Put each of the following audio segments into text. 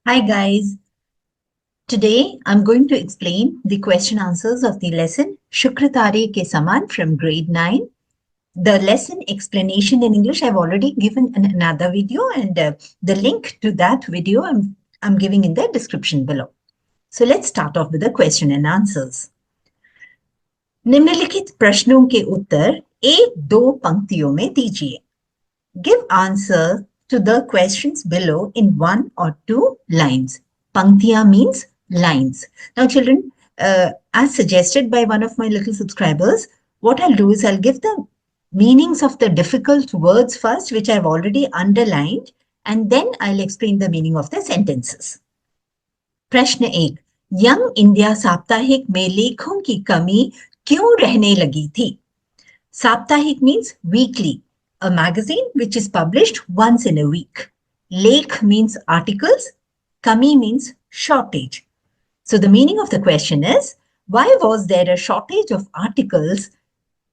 Hi guys. Today I'm going to explain the question answers of the lesson Shukratare Ke Saman from grade 9. The lesson explanation in English I've already given in another video, and the link to that video I'm giving in the description below. So let's start off with the question and answers. निम्नलिखित प्रश्नों के उत्तर एक दो पंक्तियों में दीजिए. Give answer to the questions below in one or two lines. Panktiya means lines. Now, children, as suggested by one of my little subscribers, what I'll do is I'll give the meanings of the difficult words first, which I've already underlined, and then I'll explain the meaning of the sentences. प्रश्न 1. Young India साप्ताहिक में लेखों की कमी क्यों रहने लगी थी? साप्ताहिक means weekly, a magazine which is published once in a week. Lekh means articles. Kami means shortage. So the meaning of the question is, why was there a shortage of articles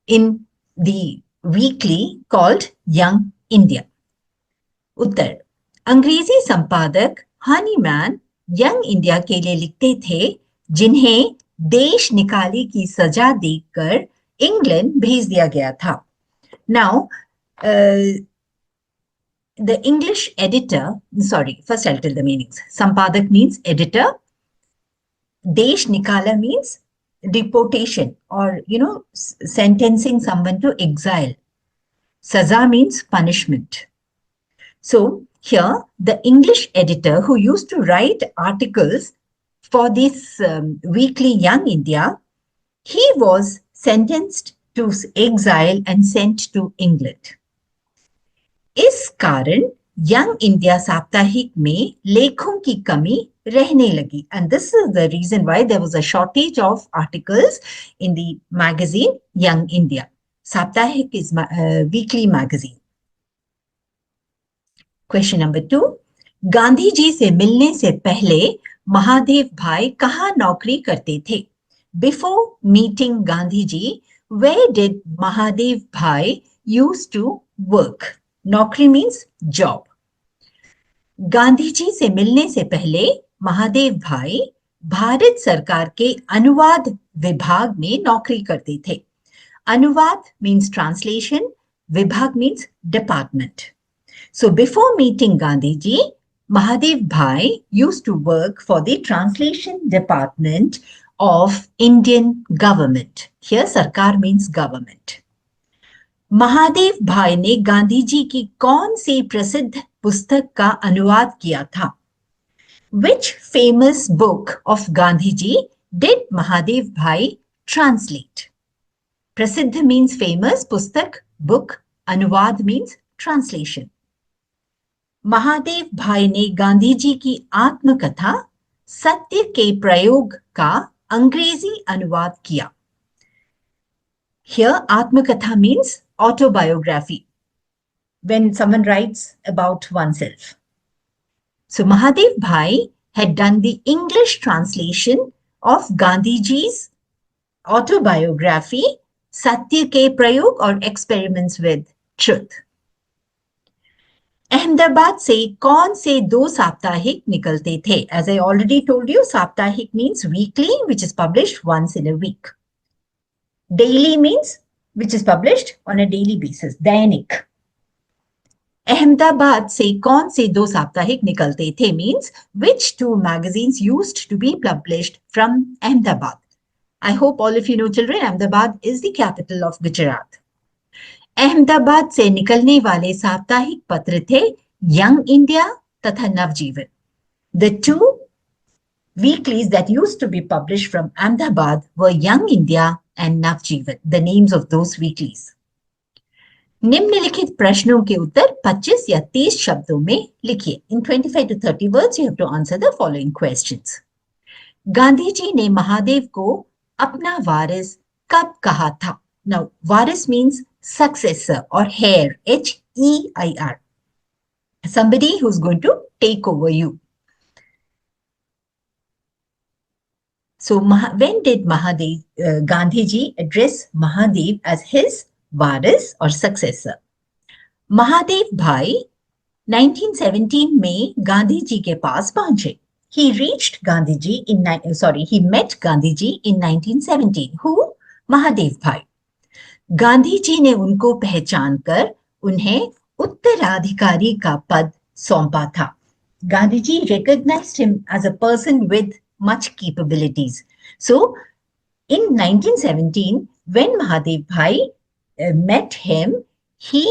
in the weekly called Young India? उत्तर. अंग्रेजी संपादक Hahnemann young India के लिए लिखते थे, जिन्हें देश निकाले की सजा देकर इंग्लैंड भेज दिया गया था. Now, the English editor, first I'll tell the meanings. Sampadak means editor. Desh Nikala means deportation or, sentencing someone to exile. Saza means punishment. So here, the English editor who used to write articles for this weekly Young India, he was sentenced to exile and sent to England. इस कारण young India साप्ताहिक में लेखों की कमी रहने लगी, and this is the reason why there was a shortage of articles in the magazine Young India. Saptahik is weekly magazine. Question number 2. Gandhi ji से मिलने से पहले महादेव भाई कहाँ नौकरी करते थे? Before meeting Gandhiji, where did Mahadev Bhai used to work? नौकरी means job. गांधी जी से मिलने से पहले महादेव भाई भारत सरकार के अनुवाद विभाग में नौकरी करते थे. अनुवाद means translation, विभाग means department. So before meeting Gandhiji, Mahadev Bhai used to work for the translation department of Indian government. Here Sarkar means government. Mahadev भाई ने गांधी जी की कौन सी प्रसिद्ध पुस्तक का अनुवाद किया था? Which famous book of Gandhiji did Mahadev Bhai translate? प्रसिद्ध means famous, पुस्तक book, अनुवाद means translation. महादेव भाई ने गांधी जी की आत्मकथा सत्य के प्रयोग का अंग्रेजी अनुवाद किया. Here आत्मकथा means autobiography, when someone writes about oneself. So Mahadev Bhai had done the English translation of Gandhiji's autobiography Satya Ke Prayog or Experiments with Truth. Ahmedabad से कौन से दो साप्ताहिक निकलते थे? As I already told you, साप्ताहिक means weekly, which is published once in a week. Daily means which is published on a daily basis, दैनिक. अहमदाबाद से कौन से दो साप्ताहिक निकलते थे means which two magazines used to be published from Ahmedabad. I hope all of you know, children, Ahmedabad is the capital of Gujarat. Ahmedabad से निकलने वाले साप्ताहिक पत्र थे यंग इंडिया तथा नवजीवन. The two weeklies that used to be published from Ahmedabad were Young India and Navjeevan, the names of those weeklies. निम्नलिखित प्रश्नों के उत्तर 25 या 30 शब्दों में लिखिए. In 25 to 30 words, you have to answer the following questions. Gandhi ji ने महादेव को अपना वारिस कब कहा था? Now, Waris means successor or heir, H-E-I-R. Somebody who's going to take over you. So when did Gandhiji address Mahadev as his वारिस और successor? Mahadev भाई 1917 में गांधी जी के पास पहुंचे. he reached Gandhiji he met Gandhiji in 1917. Who? Mahadev Bhai. Gandhi ji ने उनको पहचान कर उन्हें उत्तराधिकारी का पद सौंपा था. Gandhi ji recognized him as a person with much capabilities. So, in 1917, when Mahadev Bhai met him, he,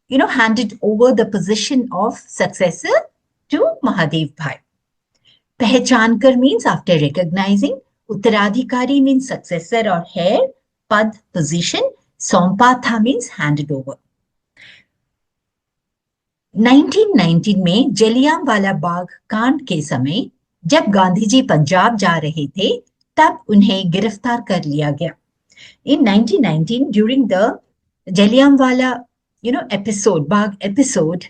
handed over the position of successor to Mahadev Bhai. Pehchankar means after recognizing, Uttaradhikari means successor or heir, pad, position, Sompatha means handed over. 1919 में जलियांवाला बाग कांड के समय जब गांधी जी पंजाब जा रहे थे तब उन्हें गिरफ्तार कर लिया गया. In 1919, during the Jallianwala, episode, Bagh episode,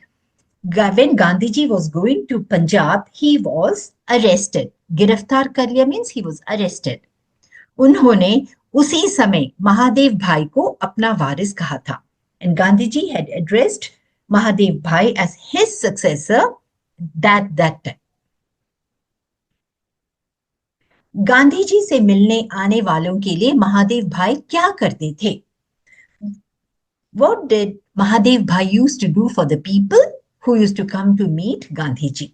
when Gandhiji was going to Punjab, he was arrested. गिरफ्तार कर लिया means he was arrested. उन्होंने उसी समय महादेव भाई को अपना वारिस कहा था. And Gandhiji had addressed Mahadev Bhai as his successor that time. Gandhi ji से मिलने आने वालों के लिए महादेव भाई क्या करते थे? What did Mahadev Bhai used to do for the people who used to come to meet Gandhi ji?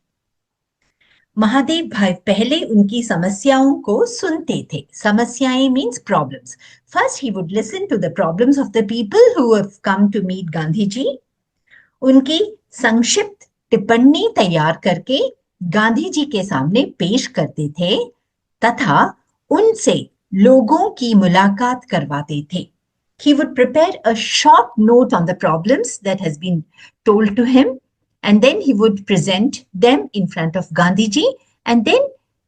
Mahadev भाई पहले उनकी समस्याओं को सुनते थे. समस्याएं means problems. First he would listen to the problems of the people who have come to meet Gandhi ji. उनकी संक्षिप्त टिप्पणी तैयार करके गांधी जी के सामने पेश करते थे तथा उनसे लोगों की मुलाकात करवाते थे. He would prepare a short note on the problems that has been told to him, and then he would present them in front of Gandhiji, and then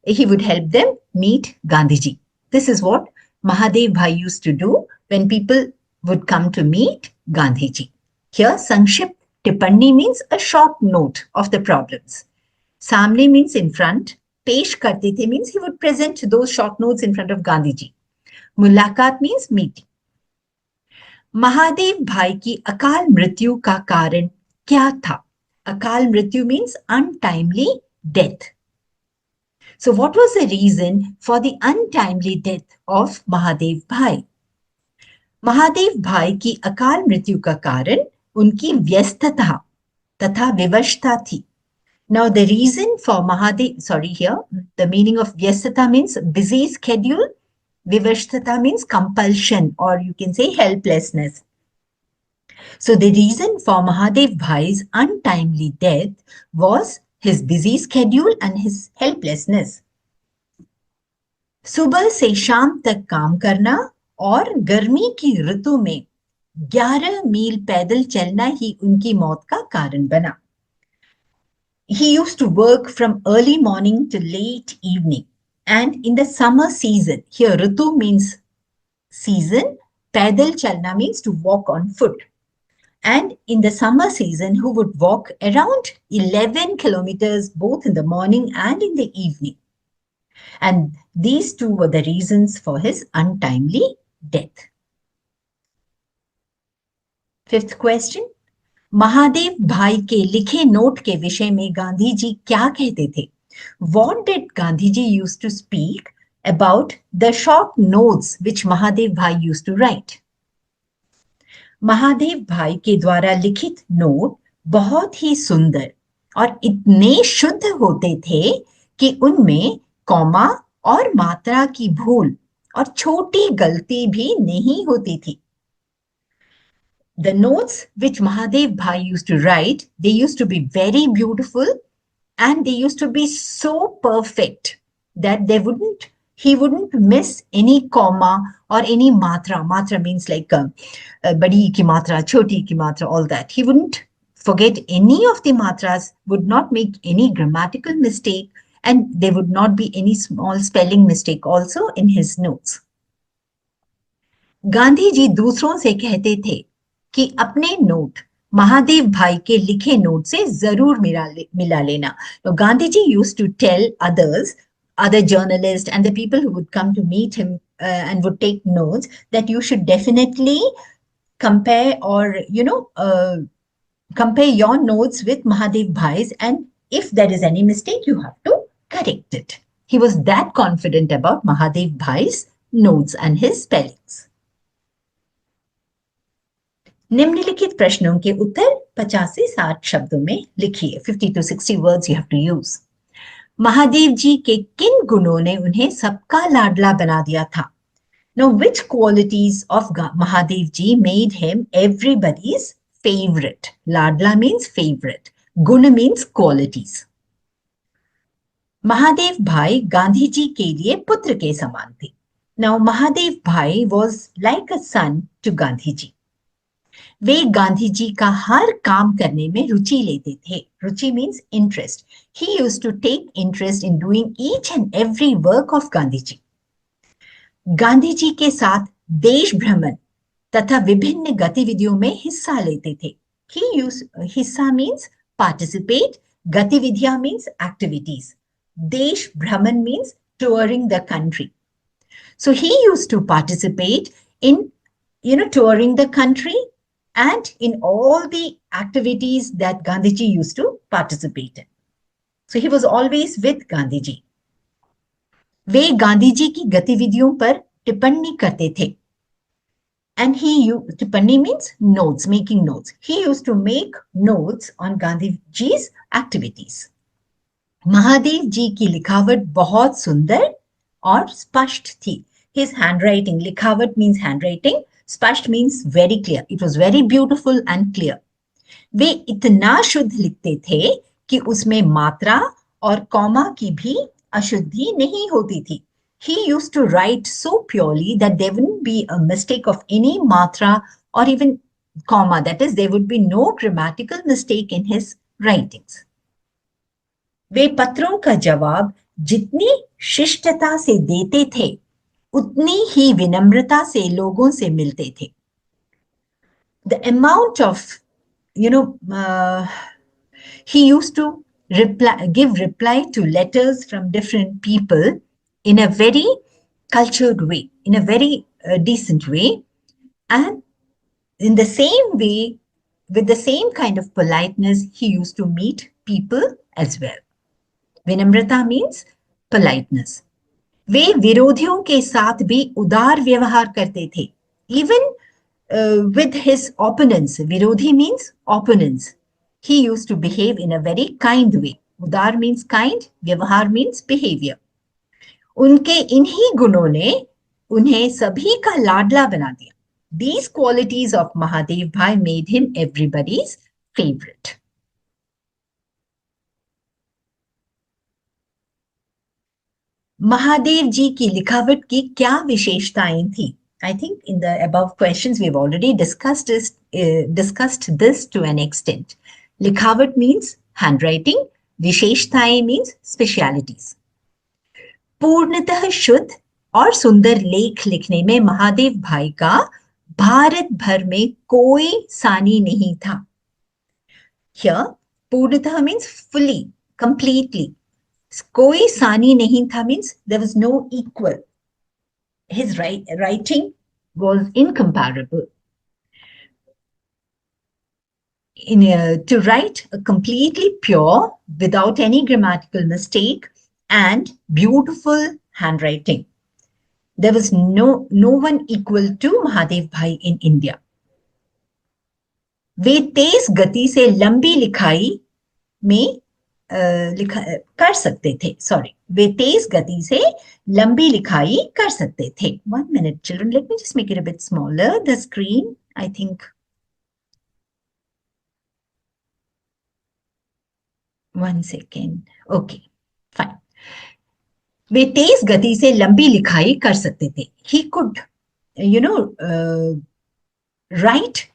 he would help them meet Gandhiji. This is what Mahadev Bhai used to do when people would come to meet Gandhiji. Here, Sangshipt Tippanni means a short note of the problems. Samne means in front. Pesh karte the means he would present those short notes in front of Gandhiji. Mulaqat means meeting. Mahadev भाई की अकाल मृत्यु का कारण क्या था? अकाल मृत्यु means untimely death. So what was the reason for the untimely death of Mahadev Bhai? Mahadev भाई की अकाल मृत्यु का कारण उनकी व्यस्तता तथा विवशता थी. Now the reason for the meaning of vyastata means busy schedule. Vivashtata means compulsion, or you can say helplessness. So the reason for Mahadev Bhai's untimely death was his busy schedule and his helplessness. सुबह से शाम तक काम करना और गर्मी की ऋतु में 11 मील पैदल चलना ही उनकी मौत का कारण बना. He used to work from early morning to late evening. And in the summer season, here Ritu means season, Paidal Chalna means to walk on foot. And in the summer season, who would walk around 11 kilometers both in the morning and in the evening. And these two were the reasons for his untimely death. Fifth question. Mahadev भाई के लिखे note के विषय में गांधी जी क्या कहते थे? What did Gandhiji used to speak about the short notes which Mahadev Bhai used to write? Mahadev भाई के द्वारा लिखित नोट बहुत ही सुंदर और इतने शुद्ध होते थे कि उनमें कॉमा और मात्रा की भूल और छोटी गलती भी नहीं होती थी. The notes which Mahadev Bhai used to write, they used to be very beautiful and they used to be so perfect that he wouldn't miss any comma or any matra. Matra means like badi ki matra, choti ki matra, all that. He wouldn't forget any of the matras, would not make any grammatical mistake, and there would not be any small spelling mistake also in his notes. Gandhi ji दूसरों से कहते थे कि अपने note Mahadev भाई के लिखे note से जरूर मिला लेना. So Gandhiji used to tell other journalists and the people who would come to meet him and would take notes that you should definitely compare or compare your notes with Mahadev Bhai's, and if there is any mistake you have to corrected. He was that confident about Mahadev Bhai's notes and his spellings. निम्नलिखित प्रश्नों के उत्तर 50 से 60 शब्दों में लिखिए. 50 to 60 words you have to use. Mahadev जी के किन गुणों ने उन्हें सबका लाडला बना दिया था? Now, which qualities of Mahadev ji made him everybody's favorite? Ladla means favorite. Guna means qualities. Mahadev Bhai Gandhi ji के लिए पुत्र के समान थे. Now, Mahadev Bhai was like a son to Gandhi ji. वे गांधी जी का हर काम करने में रुचि लेते थे. रुचि means interest. He used to take interest in doing each and every work of Gandhi ji. Gandhi ji के साथ देश भ्रमण तथा विभिन्न गतिविधियों में हिस्सा लेते थे. हिस्सा मीन्स पार्टिसिपेट, गतिविधियां मीन्स एक्टिविटीज. देश भ्रमण means touring the country. So he used to participate in touring the country and in all the activities that Gandhiji used to participate in. So he was always with Gandhiji. वे गांधी जी की गतिविधियों पर टिप्पणी करते थे. And टिप्पणी means notes, making notes. He used to make notes on Gandhiji's activities. Mahadev जी की लिखावट बहुत सुंदर और स्पष्ट थी. His handwriting, लिखावट means handwriting, स्पष्ट means very clear. It was very beautiful and clear. वे इतना शुद्ध लिखते थे कि उसमें मात्रा और कॉमा की भी अशुद्धि नहीं होती थी. He used to write so purely that there wouldn't be a mistake of any matra or even comma. That is, there would be no grammatical mistake in his writings. वे पत्रों का जवाब जितनी शिष्टता से देते थे, उतनी ही विनम्रता से लोगों से मिलते थे. The amount of, he used to give reply to letters from different people in a very cultured way, in a very decent way, and in the same way, with the same kind of politeness, he used to meet people as well. Vinamrata means politeness. वे विरोधियों के साथ भी उदार व्यवहार करते थे. Even with his opponents, विरोधी means opponents. He used to behave in a very kind way. उदार means kind, व्यवहार means behavior. उनके इन्हीं गुणों ने उन्हें सभी का लाडला बना दिया. These qualities of Mahadev Bhai made him everybody's favorite. Mahadev जी की लिखावट की क्या विशेषताएं थी? I think in the above questions we've already discussed this to an extent. लिखावट means handwriting, विशेषताएं means specialities. पूर्णतः शुद्ध और सुंदर लेख लिखने में महादेव भाई का भारत भर में कोई सानी नहीं था. Here, पूर्णतः means fully, completely. कोई सानी नहीं था means there was no equal. His writing was incomparable. To write a completely pure, without any grammatical mistake, and beautiful handwriting. There was no one equal to Mahadev Bhai in India. वे तेज गति से लंबी लिखाई में कर सकते थे. Sorry, वे तेज गति से लंबी लिखाई कर सकते थे. 1 minute, children. Let me just make it a bit smaller. The screen, I think. 1 second. Okay, fine. वे तेज गति से लंबी लिखाई कर सकते थे. He could, write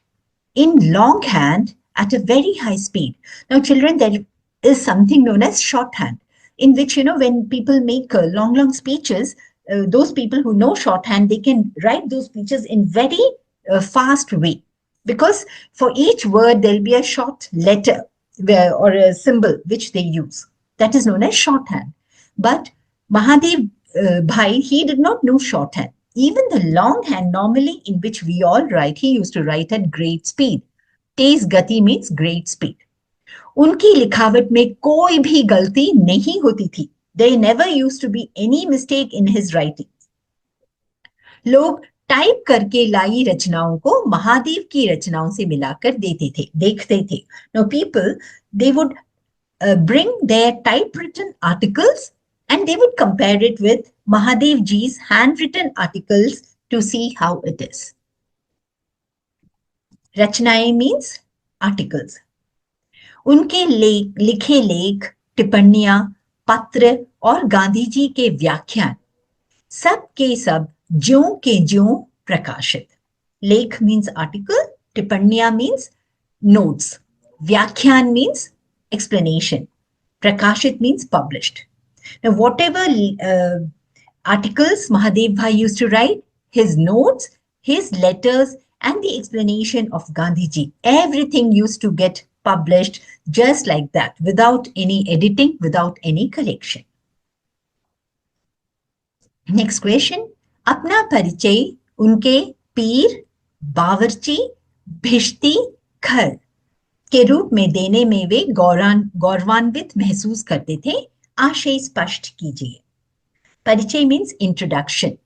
in longhand at a very high speed. Now, children, there is something known as shorthand, in which, when people make long speeches, those people who know shorthand, they can write those speeches in very fast way. Because for each word, there will be a short letter or a symbol which they use. That is known as shorthand. But Mahadev Bhai, he did not know shorthand. Even the longhand, normally in which we all write, he used to write at great speed. Tez gati means great speed. उनकी लिखावट में कोई भी गलती नहीं होती थी. There never used to be any mistake in his writing. लोग टाइप करके लाई रचनाओं को महादेव की रचनाओं से मिलाकर देते थे, देखते थे. Now people, they would bring their typewritten articles and they would compare it with Mahadev ji's handwritten articles to see how it is. रचनाएं means articles. उनके लिखे लेख, टिप्पणियां, पत्र और गांधी जी के व्याख्यान सब के सब ज्यों के ज्यों प्रकाशित. लेख means article, टिप्पणियां means notes, व्याख्यान means explanation, prakashit means published. Now whatever articles Mahadev Bhai used to write, his notes, his letters and the explanation of Gandhiji, everything used to get published just like that, without any editing, without any correction. Next question. अपना परिचय उनके पीर, बावर्ची, भिश्ती, खर के रूप में देने में वे गौरवान्वित महसूस करते थे. आशय स्पष्ट कीजिए. परिचय means introduction.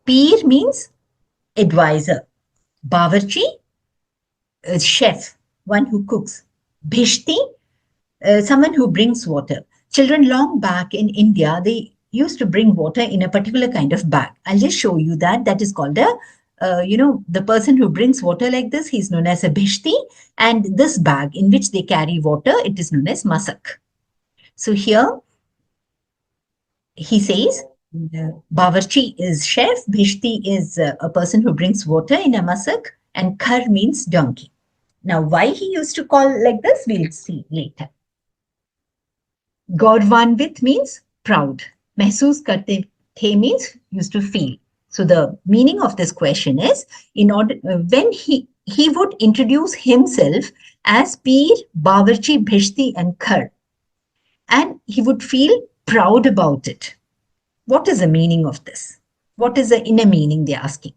पीर means advisor. बावर्ची, chef, one who cooks. Bhishti, someone who brings water. Children, long back in India, they used to bring water in a particular kind of bag. I'll just show you that. That is called a, the person who brings water like this, he's known as a bhishti. And this bag in which they carry water, it is known as masak. So here, he says, Bawarchi is chef, bhishti is a person who brings water in a masak, and khar means donkey. Now, why he used to call like this, we'll see later. Gaurvanvit means proud. महसूस करते थे means used to feel. So the meaning of this question is, in order when he would introduce himself as Peer, Bawarchi, Bhishti and Khar, and he would feel proud about it. What is the meaning of this? What is the inner meaning, they're asking.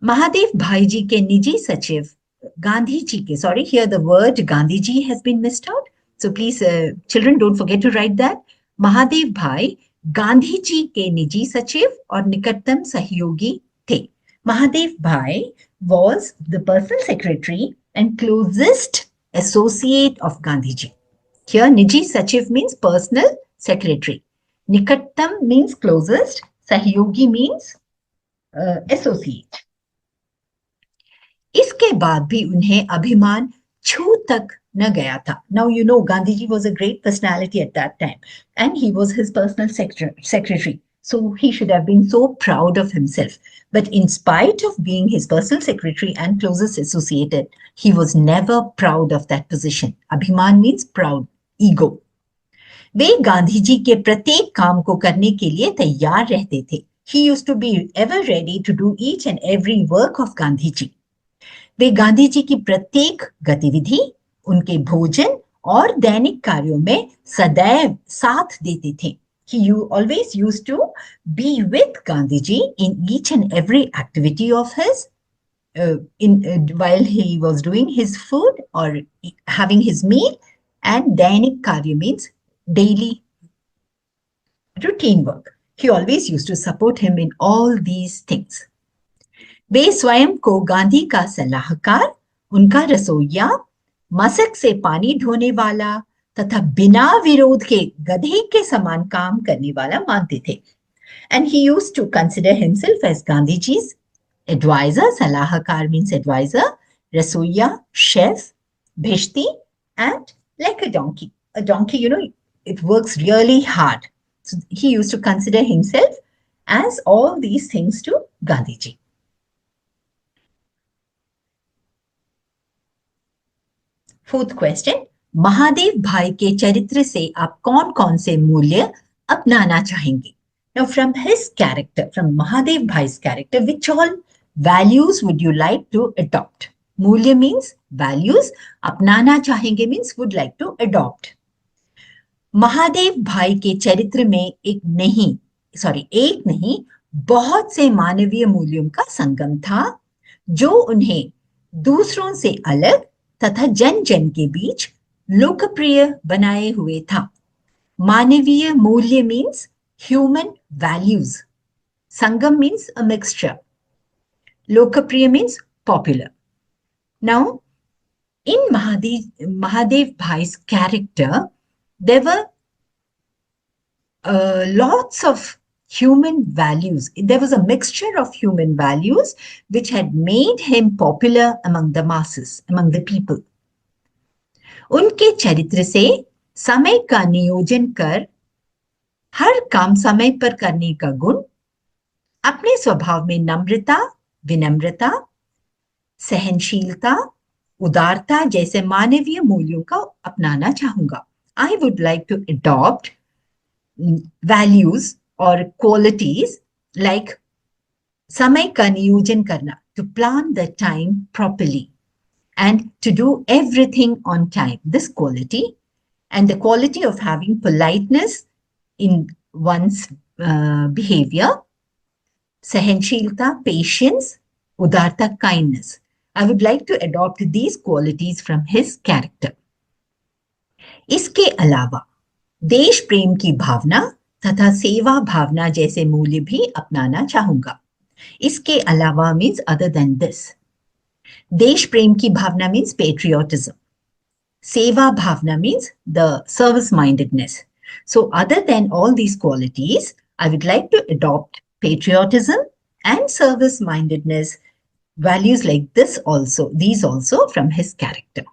Mahadev Bhai ji ke Niji Sachiv, Gandhi ji ke, sorry, here the word Gandhi ji has been missed out. So please, children, don't forget to write that. Mahadev भाई गांधी जी के निजी सचिव और निकटतम सहयोगी थे. महादेव भाई was the personal secretary and closest associate of Gandhi ji. Here निजी सचिव means personal secretary. निकटतम means closest. सहयोगी means associate. इसके बाद भी उन्हें अभिमान छू तक न गया था. Now you know Gandhiji was a great personality at that time and he was his personal secretary. So he should have been so proud of himself. But in spite of being his personal secretary and closest associated, he was never proud of that position. Abhiman means proud, ego. वे गांधी जी के प्रत्येक काम को करने के लिए तैयार रहते थे. He used to be ever ready to do each and every work of Gandhi ji. वे गांधी जी की प्रत्येक गतिविधि, उनके भोजन और दैनिक कार्यों में सदैव साथ देते थे. He always used to be with Gandhiji in each and every activity of his, while he was doing his food or having his meal, and दैनिक कार्य means daily routine work. He always used to support him in all these things. वे स्वयं को गांधी का सलाहकार, उनका रसोइया, मशक से पानी ढोने वाला तथा बिना विरोध के गधे के समान काम करने वाला मानते थे. And he used to consider himself as Gandhiji's advisor. Salahakar means advisor. Rasoiya, chef, bhishti, and like a donkey. A donkey, it works really hard. So he used to consider himself as all these things to Gandhiji. Fourth question. Mahadev भाई के चरित्र से आप कौन कौन से मूल्य अपनाना चाहेंगे? Now from his character, from Mahadev Bhai's character, which all values would you like to adopt? मूल्य means values. अपनाना चाहेंगे means would like to adopt. Mahadev भाई के चरित्र में एक नहीं बहुत से मानवीय मूल्यों का संगम था जो उन्हें दूसरों से अलग तथा जन जन के बीच लोकप्रिय बनाए हुए था. Manaviya Mulya means human values. Sangam means a mixture. Lokapriya means popular. Now, in Mahadev Bhai's character, there were lots of human values. There was a mixture of human values which had made him popular among the masses, among the people. उनके चरित्र से समय का नियोजन कर हर काम समय पर करने का गुण, अपने स्वभाव में नम्रता, विनम्रता, सहनशीलता, उदारता जैसे मानवीय मूल्यों का अपनाना चाहूंगा. I would like to adopt values or qualities like समय का नियोजन करना, to plan the time properly and to do everything on time, this quality, and the quality of having politeness in one's behavior, सहनशीलता, patience, udarta, kindness. I would like to adopt these qualities from his character. इसके अलावा देश प्रेम की भावना तथा सेवा भावना जैसे मूल्य भी अपनाना चाहूंगा. इसके अलावा means other than this. देश प्रेम की भावना means patriotism. Seva bhavna means the service mindedness. So other than all these qualities, I would like to adopt patriotism and service mindedness, values like this also, these also from his character.